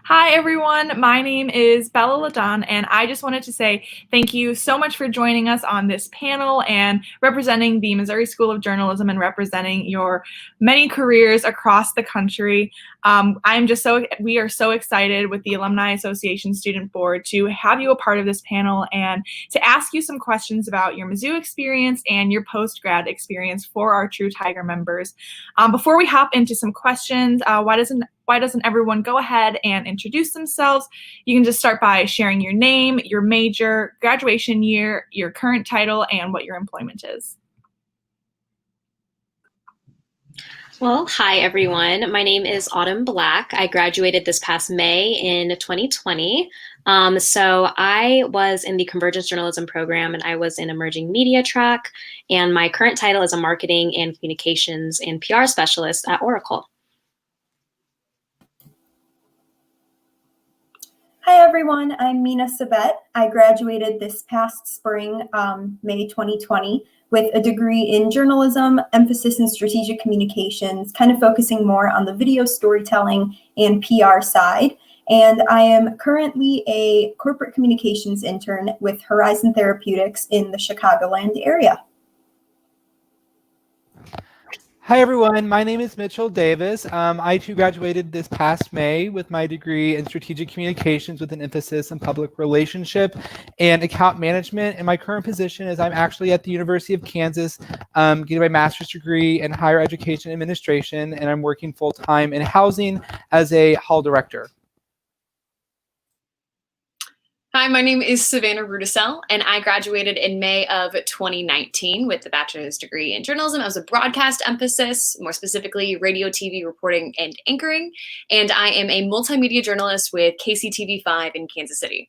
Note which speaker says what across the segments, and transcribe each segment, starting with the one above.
Speaker 1: Hi, everyone. My name is Bella Ladon, and I just wanted to say thank you so much for joining us on this panel and representing the Missouri School of Journalism and representing your many careers across the country. We are so excited with the Alumni Association Student Board to have you a part of this panel and to ask you some questions about your Mizzou experience and your post-grad experience for our True Tiger members. Before we hop into some questions, why doesn't everyone go ahead and introduce themselves? You can just start by sharing your name, your major, graduation year, your current title, and what your employment is.
Speaker 2: Well, hi everyone. My name is Autumn Black. I graduated this past May in 2020. So I was in the Convergence Journalism program and I was in emerging media track. And my current title is a marketing and communications and PR specialist at Oracle.
Speaker 3: Hi everyone, I'm Mina Sabet. I graduated this past spring, May 2020, with a degree in journalism, emphasis in strategic communications, kind of focusing more on the video storytelling and PR side. And I am currently a corporate communications intern with Horizon Therapeutics in the Chicagoland area.
Speaker 4: Hi everyone, my name is Mitchell Davis. I too graduated this past May with my degree in strategic communications with an emphasis in public relationship and account management. And my current position is I'm actually at the University of Kansas getting my master's degree in higher education administration, and I'm working full-time in housing as a hall director.
Speaker 5: Hi, my name is Savannah Rudisell, and I graduated in May of 2019 with a bachelor's degree in journalism. I was a broadcast emphasis, more specifically radio, TV reporting, and anchoring. And I am a multimedia journalist with KCTV5 in Kansas City.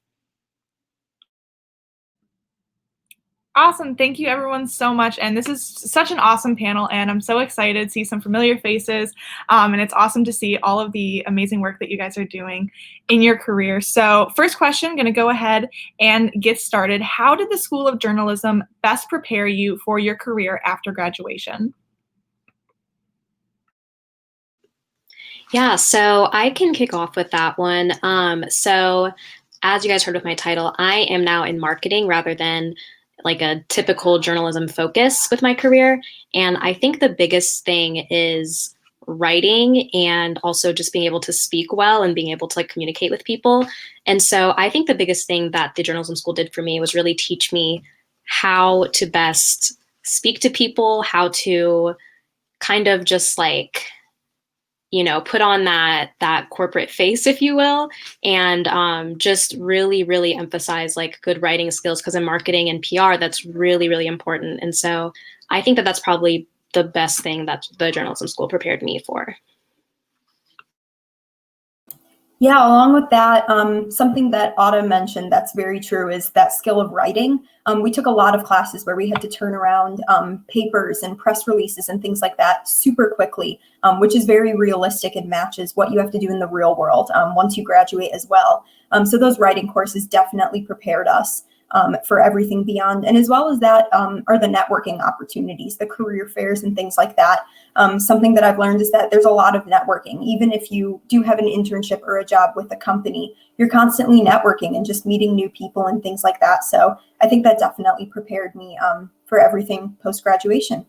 Speaker 1: Awesome. Thank you everyone so much. And this is such an awesome panel and I'm so excited to see some familiar faces. And it's awesome to see all of the amazing work that you guys are doing in your career. So first question, going to go ahead and get started. How did the School of Journalism best prepare you for your career after graduation?
Speaker 2: Yeah, so I can kick off with that one. So as you guys heard with my title, I am now in marketing rather than like a typical journalism focus with my career. And I think the biggest thing is writing and also just being able to speak well and being able to like communicate with people. And so I think the biggest thing that the journalism school did for me was really teach me how to best speak to people, how to kind of just like, you know, put on that corporate face, if you will, and just really, really emphasize like good writing skills, because in marketing and PR, that's really, really important. And so I think that that's probably the best thing that the journalism school prepared me for.
Speaker 3: Yeah, along with that, something that Autumn mentioned that's very true is that skill of writing. We took a lot of classes where we had to turn around papers and press releases and things like that super quickly, which is very realistic and matches what you have to do in the real world once you graduate as well. So those writing courses definitely prepared us for everything beyond. And as well as that are the networking opportunities, the career fairs and things like that. Something that I've learned is that there's a lot of networking. Even if you do have an internship or a job with a company, you're constantly networking and just meeting new people and things like that. So I think that definitely prepared me for everything post-graduation.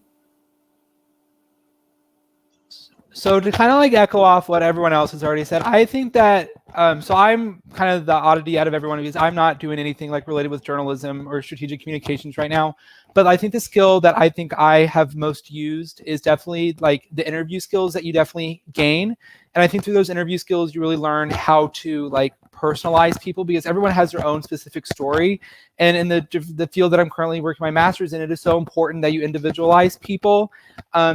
Speaker 4: So to kind of like echo off what everyone else has already said, I think that, so I'm kind of the oddity out of everyone because I'm not doing anything like related with journalism or strategic communications right now. But I think the skill that I think I have most used is definitely like the interview skills that you definitely gain. And I think through those interview skills, you really learn how to like personalize people because everyone has their own specific story. And in the field that I'm currently working my master's in, it is so important that you individualize people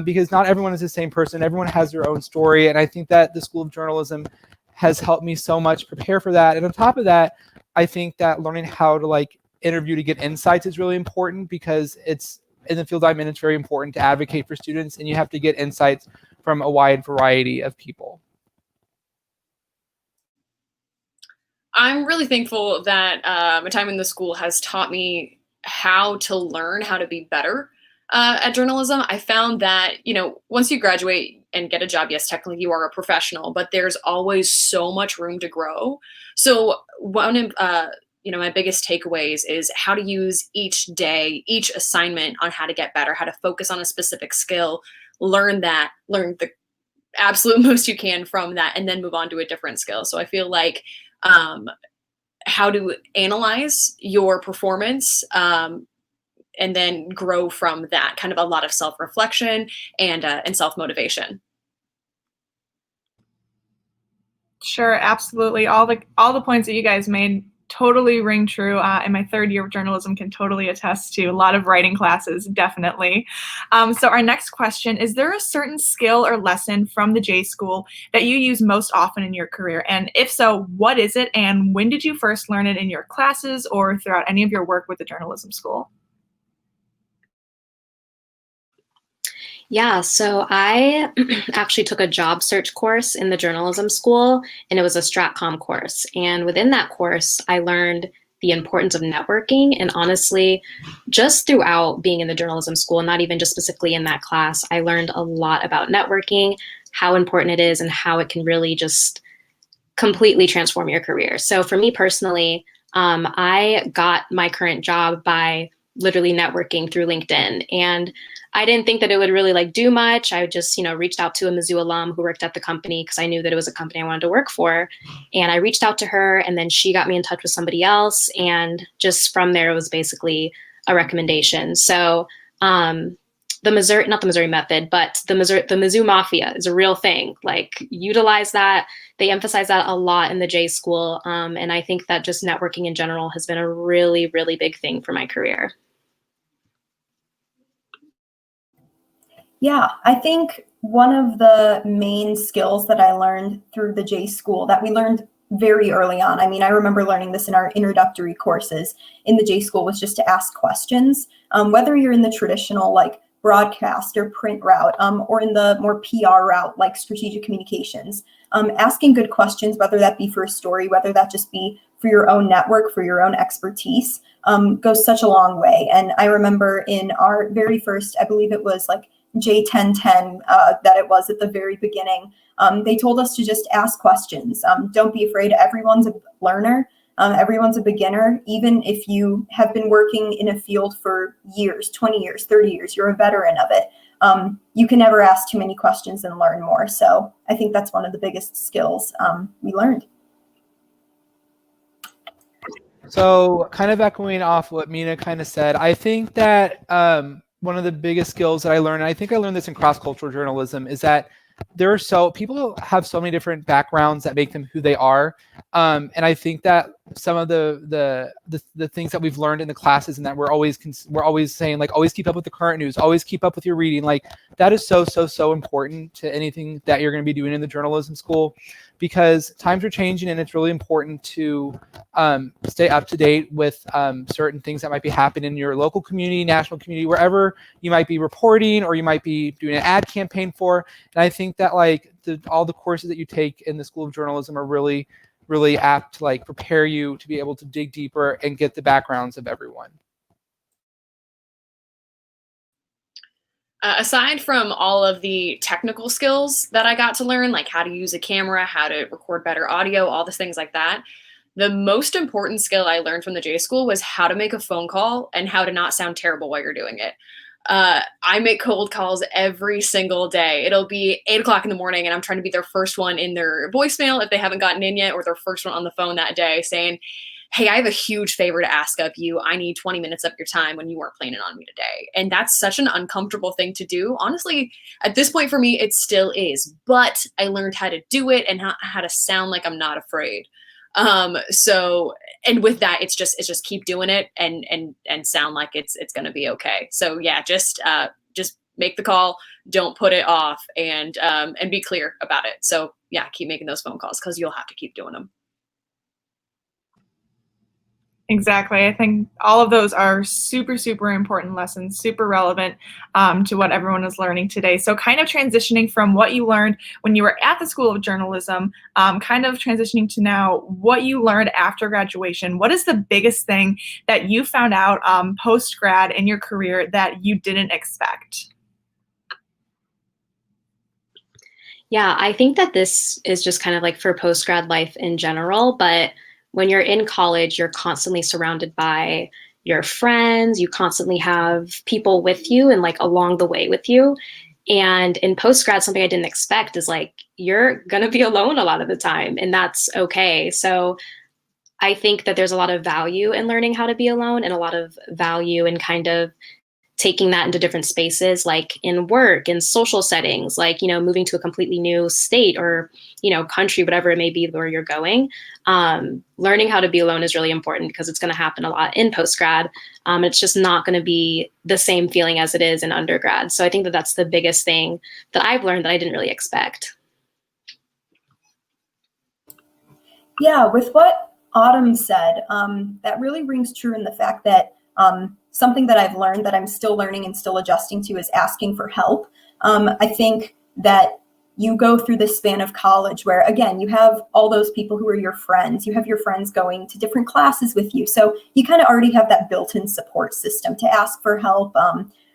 Speaker 4: because not everyone is the same person. Everyone has their own story. And I think that the School of Journalism has helped me so much prepare for that. And on top of that, I think that learning how to like interview to get insights is really important because it's in the field I'm in, it's very important to advocate for students and you have to get insights from a wide variety of people.
Speaker 5: I'm really thankful that my time in the school has taught me how to learn how to be better at journalism. I found that, you know, once you graduate, and get a job, yes, technically you are a professional, but there's always so much room to grow. So one of my biggest takeaways is how to use each day, each assignment on how to get better, how to focus on a specific skill, learn the absolute most you can from that, and then move on to a different skill. So I feel like how to analyze your performance and then grow from that, kind of a lot of self-reflection and self-motivation.
Speaker 1: Sure, absolutely. All the points that you guys made totally ring true. In my third year of journalism, can totally attest to a lot of writing classes, definitely. So our next question, is there a certain skill or lesson from the J School that you use most often in your career? And if so, what is it? And when did you first learn it in your classes or throughout any of your work with the journalism school?
Speaker 2: Yeah, so I actually took a job search course in the journalism school, and it was a Stratcom course. And within that course, I learned the importance of networking. And honestly, just throughout being in the journalism school, not even just specifically in that class, I learned a lot about networking, how important it is, and how it can really just completely transform your career. So for me personally, I got my current job by literally networking through LinkedIn. And I didn't think that it would really do much. I just, reached out to a Mizzou alum who worked at the company because I knew that it was a company I wanted to work for. And I reached out to her, and then she got me in touch with somebody else. And just from there, it was basically a recommendation. So not the Missouri method, but the Mizzou Mafia is a real thing. Utilize that. They emphasize that a lot in the J School. And I think that just networking in general has been a really, really big thing for my career.
Speaker 3: Yeah, I think one of the main skills that I learned through the J School that we learned very early on, I mean, I remember learning this in our introductory courses in the J School, was just to ask questions, whether you're in the traditional broadcast or print route, or in the more PR route like strategic communications. Asking good questions, whether that be for a story, whether that just be for your own network, for your own expertise, goes such a long way. And I remember in our very first, I believe it was J1010 that it was at the very beginning, they told us to just ask questions. Don't be afraid. Everyone's a learner. Everyone's a beginner. Even if you have been working in a field for years, 20 years, 30 years, you're a veteran of it. You can never ask too many questions and learn more. So I think that's one of the biggest skills we learned.
Speaker 4: So kind of echoing off what Mina kind of said, I think that one of the biggest skills that I learned, and I think I learned this in cross-cultural journalism, is that people have so many different backgrounds that make them who they are. And I think that some of the things that we've learned in the classes, and that we're always saying, always keep up with the current news, always keep up with your reading, that is so important to anything that you're going to be doing in the journalism school, because times are changing, and it's really important to stay up to date with certain things that might be happening in your local community, national community, wherever you might be reporting or you might be doing an ad campaign for. And I think that all the courses that you take in the School of Journalism are really, really apt to prepare you to be able to dig deeper and get the backgrounds of everyone.
Speaker 5: Aside from all of the technical skills that I got to learn, like how to use a camera, how to record better audio, all the things like that, the most important skill I learned from the J School was how to make a phone call and how to not sound terrible while you're doing it. I make cold calls every single day. It'll be 8 o'clock in the morning and I'm trying to be their first one in their voicemail if they haven't gotten in yet, or their first one on the phone that day saying, hey, I have a huge favor to ask of you. I need 20 minutes of your time when you weren't planning on me today. And that's such an uncomfortable thing to do. Honestly, at this point for me, it still is, but I learned how to do it and how to sound like I'm not afraid. And with that, it's just keep doing it and sound like it's going to be okay. So yeah, just make the call, don't put it off, and be clear about it. So yeah, keep making those phone calls because you'll have to keep doing them.
Speaker 1: Exactly. I think all of those are super, super important lessons, super relevant to what everyone is learning today. So kind of transitioning from what you learned when you were at the School of Journalism, kind of transitioning to now what you learned after graduation. What is the biggest thing that you found out post-grad in your career that you didn't expect?
Speaker 2: Yeah, I think that this is just kind of like for post-grad life in general, but when you're in college, you're constantly surrounded by your friends, you constantly have people with you and like along the way with you. And in post-grad, something I didn't expect is like you're gonna be alone a lot of the time, and that's okay. So I think that there's a lot of value in learning how to be alone and a lot of value in kind of taking that into different spaces, like in work in social settings, like, you know, moving to a completely new state or, you know, country, whatever it may be where you're going. Learning how to be alone is really important because it's going to happen a lot in post-grad. It's just not going to be the same feeling as it is in undergrad. So I think that that's the biggest thing that I've learned that I didn't really expect.
Speaker 3: Yeah, with what Autumn said, that really rings true in the fact that something that I've learned that I'm still learning and still adjusting to is asking for help. I think that you go through this span of college where, again, you have all those people who are your friends. You have your friends going to different classes with you. So you kind of already have that built-in support system to ask for help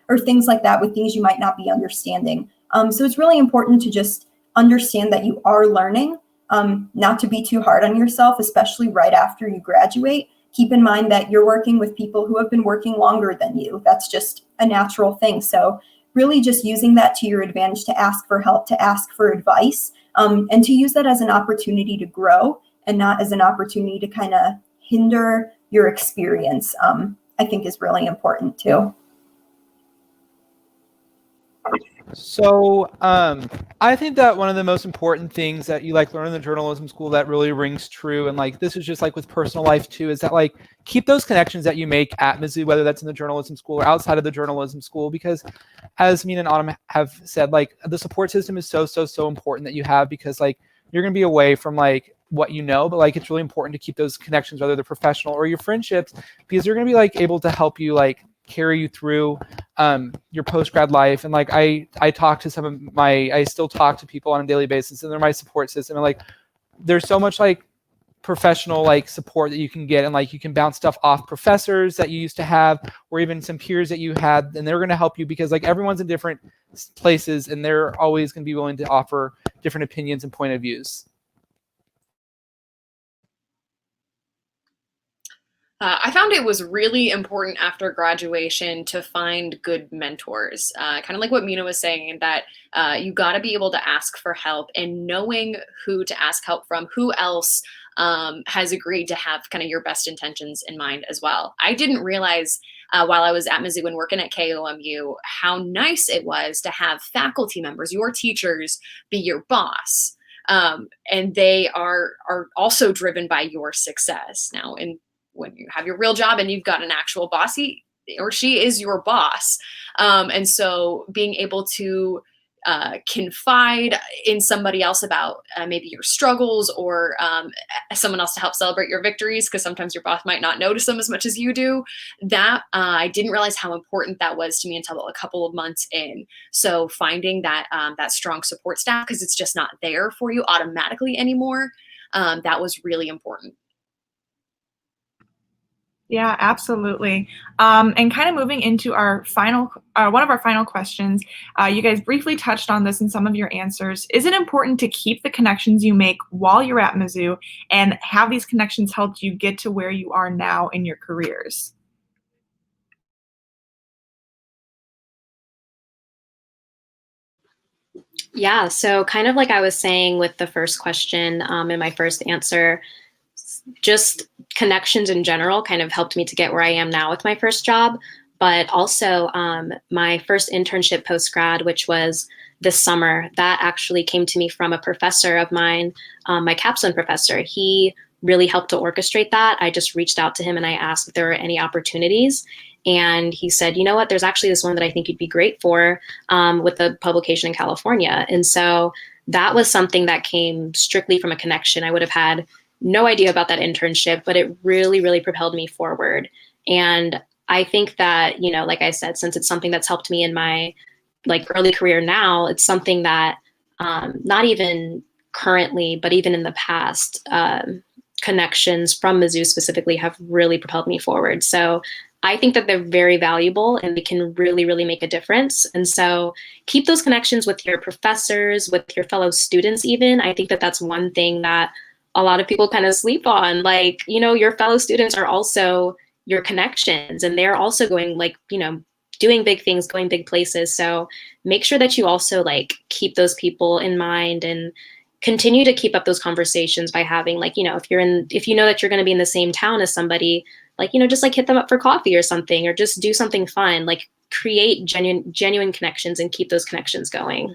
Speaker 3: or things like that with things you might not be understanding. So it's really important to just understand that you are learning. Not to be too hard on yourself, especially right after you graduate. Keep in mind that you're working with people who have been working longer than you. That's just a natural thing. So really just using that to your advantage to ask for help, to ask for advice, and to use that as an opportunity to grow and not as an opportunity to kind of hinder your experience, I think is really important too.
Speaker 4: So I think that one of the most important things that you like learn in the journalism school that really rings true, and like this is just like with personal life too, is that like keep those connections that you make at Mizzou, whether that's in the journalism school or outside of the journalism school, because as me and Autumn have said, like the support system is so important that you have, because like you're going to be away from like what you know, but like it's really important to keep those connections, whether they're professional or your friendships, because they're going to be like able to help you like carry you through your post-grad life. And like I talk to I still talk to people on a daily basis, and they're my support system, and like there's so much like professional like support that you can get, and like you can bounce stuff off professors that you used to have or even some peers that you had, and they're going to help you because like everyone's in different places and they're always going to be willing to offer different opinions and point of views.
Speaker 5: I found it was really important after graduation to find good mentors, kind of like what Mina was saying, that you got to be able to ask for help, and knowing who to ask help from, who else has agreed to have kind of your best intentions in mind as well. I didn't realize while I was at Mizzou and working at KOMU how nice it was to have faculty members, your teachers, be your boss. And they are also driven by your success. Now, when you have your real job and you've got an actual boss, he or she is your boss. And so being able to confide in somebody else about maybe your struggles, or someone else to help celebrate your victories, because sometimes your boss might not notice them as much as you do, that I didn't realize how important that was to me until a couple of months in. So finding that that strong support staff, because it's just not there for you automatically anymore, that was really important.
Speaker 1: Yeah, absolutely. And kind of moving into our final, one of our final questions, you guys briefly touched on this in some of your answers. Is it important to keep the connections you make while you're at Mizzou, and have these connections helped you get to where you are now in your careers?
Speaker 2: Yeah, so kind of like I was saying with the first question in my first answer, just connections in general kind of helped me to get where I am now with my first job. But also my first internship post-grad, which was this summer, that actually came to me from a professor of mine, my capstone professor. He really helped to orchestrate that. I just reached out to him and I asked if there were any opportunities. And he said, you know what, there's actually this one that I think you'd be great for with a publication in California. And so that was something that came strictly from a connection. I would have had no idea about that internship, but it really propelled me forward. And I think that, you know, like I said, since it's something that's helped me in my like early career now, it's something that not even currently, but even in the past, connections from Mizzou specifically have really propelled me forward. So I think that they're very valuable and they can really, really make a difference. And so keep those connections with your professors, with your fellow students, even. I think that that's one thing that a lot of people kind of sleep on. Like, your fellow students are also your connections, and they're also going, like, doing big things, going big places. So make sure that you also like keep those people in mind and continue to keep up those conversations by having, like, if you know that you're going to be in the same town as somebody, like, just like hit them up for coffee or something, or just do something fun, like create genuine connections and keep those connections going.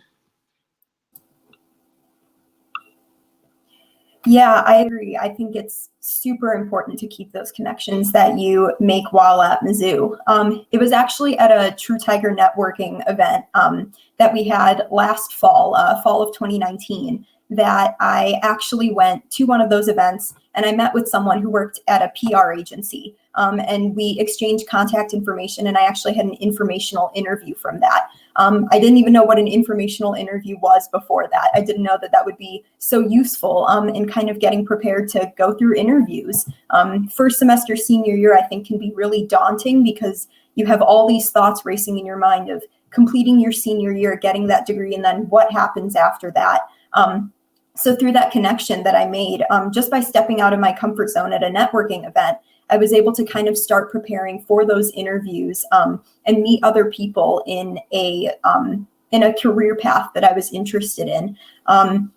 Speaker 3: Yeah, I agree. I think it's super important to keep those connections that you make while at Mizzou. It was actually at a True Tiger networking event that we had last fall, fall of 2019, that I actually went to one of those events, and I met with someone who worked at a PR agency, and we exchanged contact information, and I actually had an informational interview from that. I didn't even know what an informational interview was before that. I didn't know that that would be so useful in kind of getting prepared to go through interviews. First semester senior year, I think, can be really daunting because you have all these thoughts racing in your mind of completing your senior year, getting that degree, and then what happens after that. So through that connection that I made, just by stepping out of my comfort zone at a networking event, I was able to kind of start preparing for those interviews and meet other people in a career path that I was interested in. And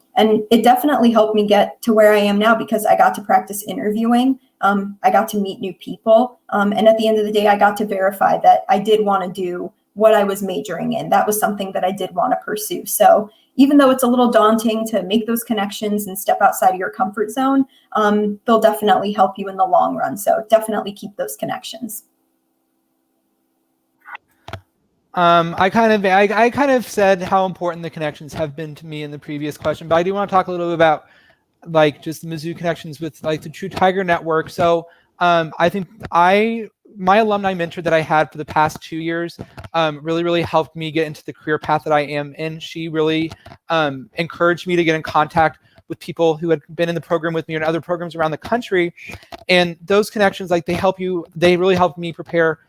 Speaker 3: it definitely helped me get to where I am now because I got to practice interviewing. I got to meet new people. And at the end of the day, I got to verify that I did want to do what I was majoring in. That was something that I did want to pursue. So even though it's a little daunting to make those connections and step outside of your comfort zone, they'll definitely help you in the long run. So definitely keep those connections.
Speaker 4: I kind of said how important the connections have been to me in the previous question, but I do want to talk a little bit about like just the Mizzou connections with like the True Tiger Network. So I think my alumni mentor that I had for the past 2 years really helped me get into the career path that I am in. She really encouraged me to get in contact with people who had been in the program with me and other programs around the country. And those connections, like they really helped me prepare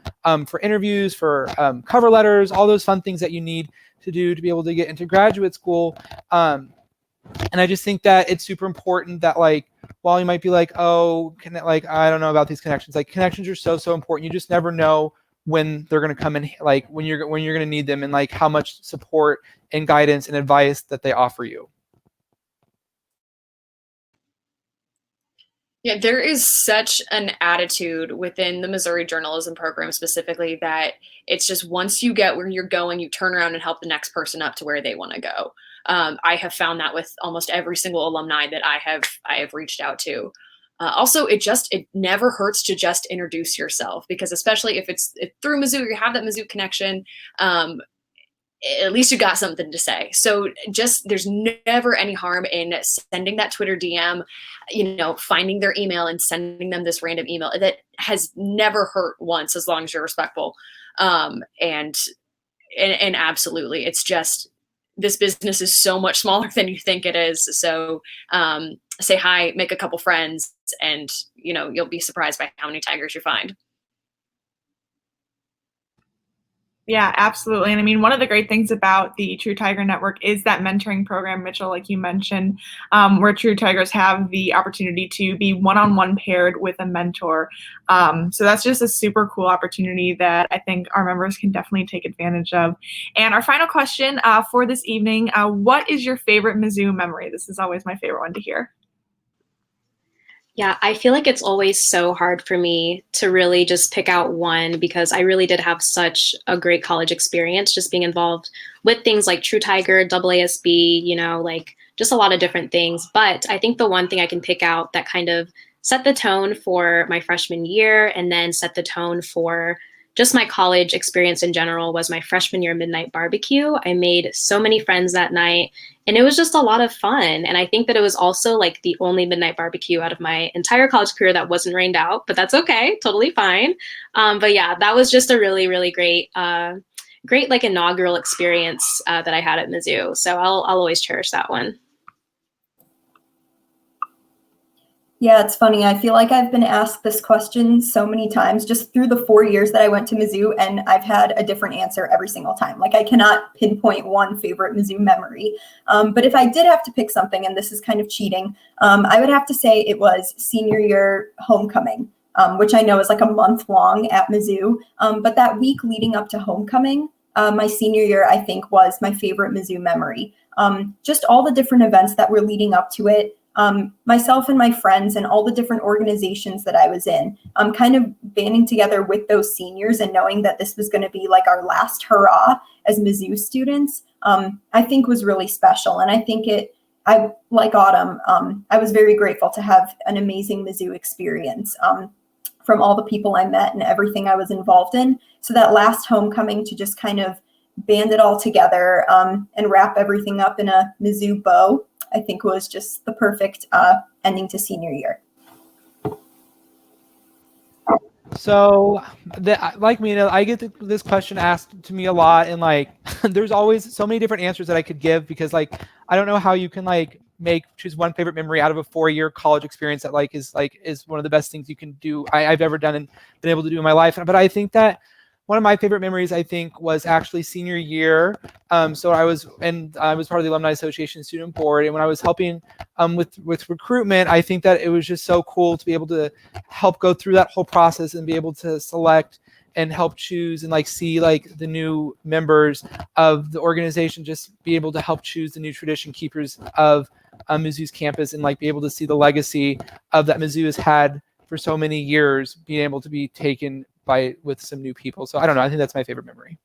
Speaker 4: for interviews, for cover letters, all those fun things that you need to do to be able to get into graduate school. And I just think that it's super important that, like, while you might be like, oh, I don't know about these connections, like connections are so important. You just never know when they're going to come in, like when you're going to need them, and like how much support and guidance and advice that they offer you.
Speaker 5: Yeah, there is such an attitude within the Missouri journalism program specifically that it's just once you get where you're going, you turn around and help the next person up to where they want to go. I have found that with almost every single alumni that I have reached out to. Also, it never hurts to just introduce yourself, because especially if through Mizzou, you have that Mizzou connection. At least you got something to say. So there's never any harm in sending that Twitter DM, finding their email and sending them this random email. That has never hurt once, as long as you're respectful. And absolutely, it's just, this business is so much smaller than you think it is. So say hi, make a couple friends, and you'll be surprised by how many Tigers you find.
Speaker 1: Yeah, absolutely. And I mean, one of the great things about the True Tiger Network is that mentoring program, Mitchell, like you mentioned, where True Tigers have the opportunity to be one-on-one paired with a mentor. So that's just a super cool opportunity that I think our members can definitely take advantage of. And our final question for this evening, what is your favorite Mizzou memory? This is always my favorite one to hear.
Speaker 2: Yeah, I feel like it's always so hard for me to really just pick out one, because I really did have such a great college experience just being involved with things like True Tiger, AASB, like just a lot of different things. But I think the one thing I can pick out that kind of set the tone for my freshman year and then set the tone for just my college experience in general was my freshman year midnight barbecue. I made so many friends that night, and it was just a lot of fun. And I think that it was also like the only midnight barbecue out of my entire college career that wasn't rained out, but that's okay, totally fine. But yeah, that was just a really, really great like inaugural experience that I had at Mizzou. So I'll always cherish that one.
Speaker 3: Yeah, it's funny. I feel like I've been asked this question so many times just through the 4 years that I went to Mizzou, and I've had a different answer every single time. Like, I cannot pinpoint one favorite Mizzou memory. But if I did have to pick something, and this is kind of cheating, I would have to say it was senior year homecoming, which I know is like a month long at Mizzou. But that week leading up to homecoming, my senior year, I think, was my favorite Mizzou memory. Just all the different events that were leading up to it. Myself and my friends and all the different organizations that I was in, kind of banding together with those seniors and knowing that this was going to be like our last hurrah as Mizzou students, I think was really special. And I think like Autumn, I was very grateful to have an amazing Mizzou experience from all the people I met and everything I was involved in. So that last homecoming, to just kind of band it all together and wrap everything up in a Mizzou bow, I think was just the perfect ending to senior year.
Speaker 4: So, like Mina, I get this question asked to me a lot, and like, there's always so many different answers that I could give, because like, I don't know how you can like choose one favorite memory out of a 4-year college experience that is one of the best things you can do I've ever done and been able to do in my life. But I think that one of my favorite memories, I think, was actually senior year. So I was part of the Alumni Association Student Board, and when I was helping with recruitment, I think that it was just so cool to be able to help go through that whole process and be able to select and help choose and like see like the new members of the organization, just be able to help choose the new tradition keepers of Mizzou's campus, and like be able to see the legacy of that Mizzou has had for so many years being able to be taken with some new people. So I don't know. I think that's my favorite memory.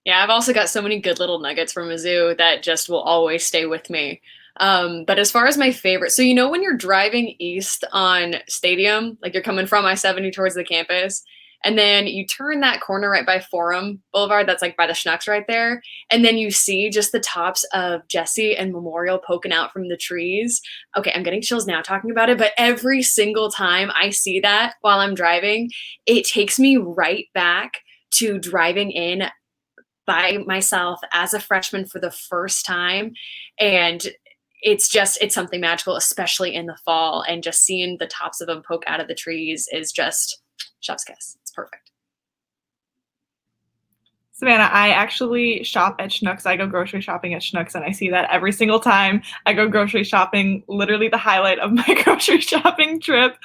Speaker 5: Yeah, I've also got so many good little nuggets from Mizzou that just will always stay with me. But as far as my favorite, so when you're driving east on Stadium, like you're coming from I-70 towards the campus, and then you turn that corner right by Forum Boulevard, that's like by the Schnucks right there, and then you see just the tops of Jesse and Memorial poking out from the trees. Okay, I'm getting chills now talking about it, but every single time I see that while I'm driving, it takes me right back to driving in by myself as a freshman for the first time. And it's something magical, especially in the fall, and just seeing the tops of them poke out of the trees is just chef's kiss. It's perfect.
Speaker 1: Savannah, I actually shop at Schnucks. I go grocery shopping at Schnucks, and I see that every single time I go grocery shopping, literally the highlight of my grocery shopping trip.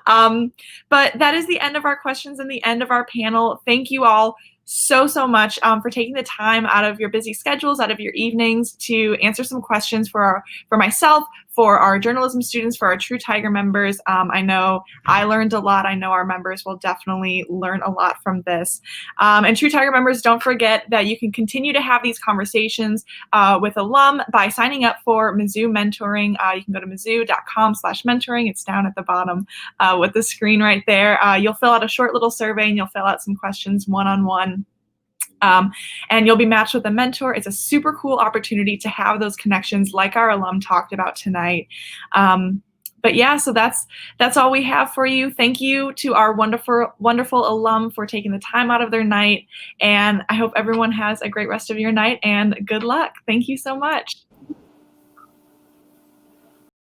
Speaker 1: But that is the end of our questions and the end of our panel. Thank you all so much for taking the time out of your busy schedules, out of your evenings, to answer some questions for myself, for our journalism students, for our True Tiger members. I know I learned a lot. I know our members will definitely learn a lot from this. And True Tiger members, don't forget that you can continue to have these conversations with alum by signing up for Mizzou Mentoring. You can go to mizzou.com/mentoring. It's down at the bottom with the screen right there. You'll fill out a short little survey, and you'll fill out some questions one-on-one. And you'll be matched with a mentor. It's a super cool opportunity to have those connections like our alum talked about tonight. But yeah, so that's all we have for you. Thank you to our wonderful alum for taking the time out of their night. And I hope everyone has a great rest of your night, and good luck. Thank you so much.